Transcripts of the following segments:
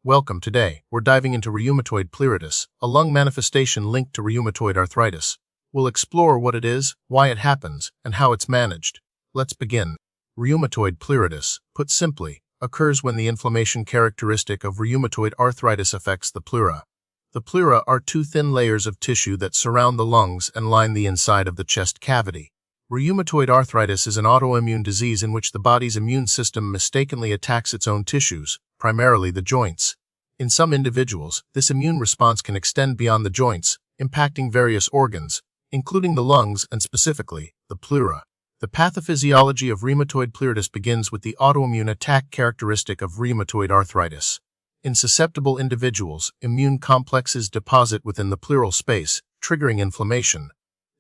Welcome. Today, we're diving into rheumatoid pleuritis, a lung manifestation linked to rheumatoid arthritis. We'll explore what it is, why it happens, and how it's managed. Let's begin. Rheumatoid pleuritis, put simply, occurs when the inflammation characteristic of rheumatoid arthritis affects the pleura. The pleura are two thin layers of tissue that surround the lungs and line the inside of the chest cavity. Rheumatoid arthritis is an autoimmune disease in which the body's immune system mistakenly attacks its own tissues, primarily the joints. In some individuals, this immune response can extend beyond the joints, impacting various organs, including the lungs and specifically, the pleura. The pathophysiology of rheumatoid pleuritis begins with the autoimmune attack characteristic of rheumatoid arthritis. In susceptible individuals, immune complexes deposit within the pleural space, triggering inflammation.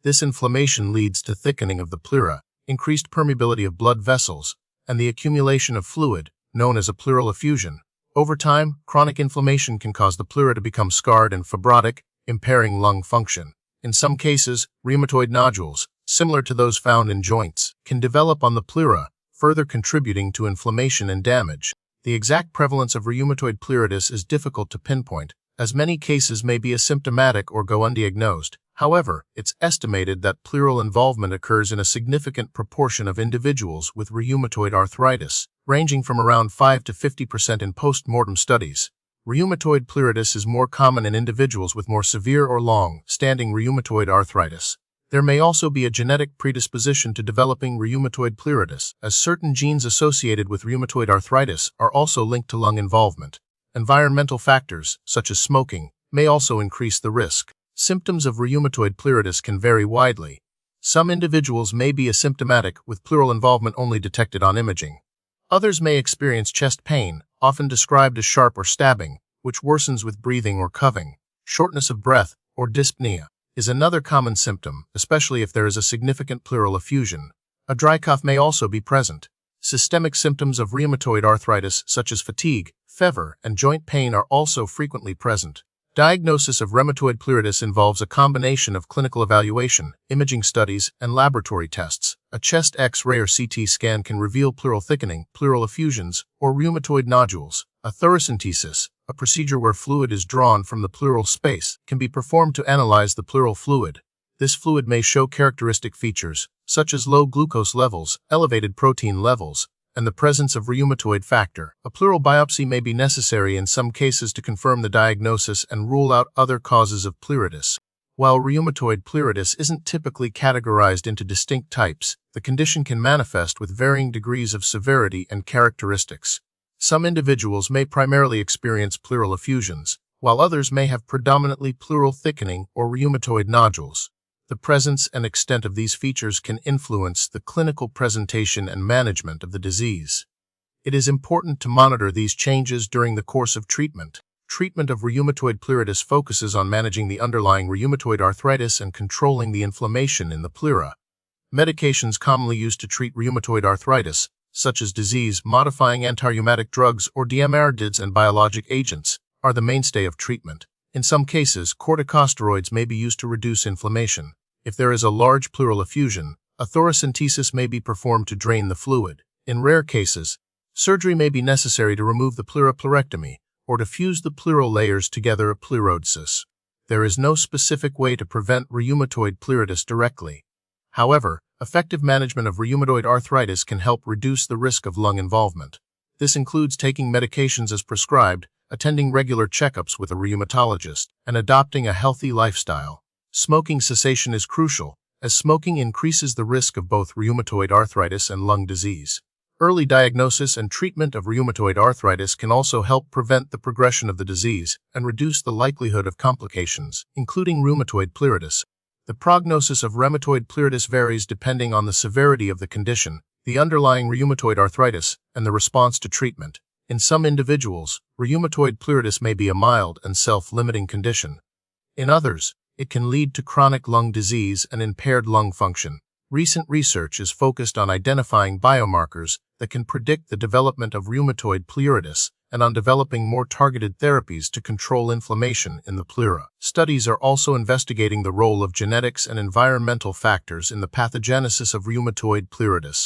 This inflammation leads to thickening of the pleura, increased permeability of blood vessels, and the accumulation of fluid, known as a pleural effusion. Over time, chronic inflammation can cause the pleura to become scarred and fibrotic, impairing lung function. In some cases, rheumatoid nodules, similar to those found in joints, can develop on the pleura, further contributing to inflammation and damage. The exact prevalence of rheumatoid pleuritis is difficult to pinpoint, as many cases may be asymptomatic or go undiagnosed. However, it's estimated that pleural involvement occurs in a significant proportion of individuals with rheumatoid arthritis, ranging from around 5 to 50% in post-mortem studies. Rheumatoid pleuritis is more common in individuals with more severe or long-standing rheumatoid arthritis. There may also be a genetic predisposition to developing rheumatoid pleuritis, as certain genes associated with rheumatoid arthritis are also linked to lung involvement. Environmental factors, such as smoking, may also increase the risk. Symptoms of rheumatoid pleuritis can vary widely. Some individuals may be asymptomatic, with pleural involvement only detected on imaging. Others may experience chest pain, often described as sharp or stabbing, which worsens with breathing or coughing. Shortness of breath, or dyspnea, is another common symptom, especially if there is a significant pleural effusion. A dry cough may also be present. Systemic symptoms of rheumatoid arthritis, such as fatigue, fever, and joint pain, are also frequently present. Diagnosis of rheumatoid pleuritis involves a combination of clinical evaluation, imaging studies, and laboratory tests. A chest X-ray or CT scan can reveal pleural thickening, pleural effusions, or rheumatoid nodules. A thoracentesis, a procedure where fluid is drawn from the pleural space, can be performed to analyze the pleural fluid. This fluid may show characteristic features, such as low glucose levels, elevated protein levels, and the presence of rheumatoid factor. A pleural biopsy may be necessary in some cases to confirm the diagnosis and rule out other causes of pleuritis. While rheumatoid pleuritis isn't typically categorized into distinct types, the condition can manifest with varying degrees of severity and characteristics. Some individuals may primarily experience pleural effusions, while others may have predominantly pleural thickening or rheumatoid nodules. The presence and extent of these features can influence the clinical presentation and management of the disease. It is important to monitor these changes during the course of treatment. Treatment of rheumatoid pleuritis focuses on managing the underlying rheumatoid arthritis and controlling the inflammation in the pleura. Medications commonly used to treat rheumatoid arthritis, such as disease-modifying antirheumatic drugs or DMARDs and biologic agents, are the mainstay of treatment. In some cases, corticosteroids may be used to reduce inflammation. If there is a large pleural effusion, a thoracentesis may be performed to drain the fluid. In rare cases, surgery may be necessary to remove the pleura, pleurectomy, or to fuse the pleural layers together, a pleurodesis. There is no specific way to prevent rheumatoid pleuritis directly. However, effective management of rheumatoid arthritis can help reduce the risk of lung involvement. This includes taking medications as prescribed, attending regular checkups with a rheumatologist, and adopting a healthy lifestyle. Smoking cessation is crucial, as smoking increases the risk of both rheumatoid arthritis and lung disease. Early diagnosis and treatment of rheumatoid arthritis can also help prevent the progression of the disease and reduce the likelihood of complications, including rheumatoid pleuritis. The prognosis of rheumatoid pleuritis varies depending on the severity of the condition, the underlying rheumatoid arthritis, and the response to treatment. In some individuals, rheumatoid pleuritis may be a mild and self-limiting condition. In others, it can lead to chronic lung disease and impaired lung function. Recent research is focused on identifying biomarkers that can predict the development of rheumatoid pleuritis and on developing more targeted therapies to control inflammation in the pleura. Studies are also investigating the role of genetics and environmental factors in the pathogenesis of rheumatoid pleuritis.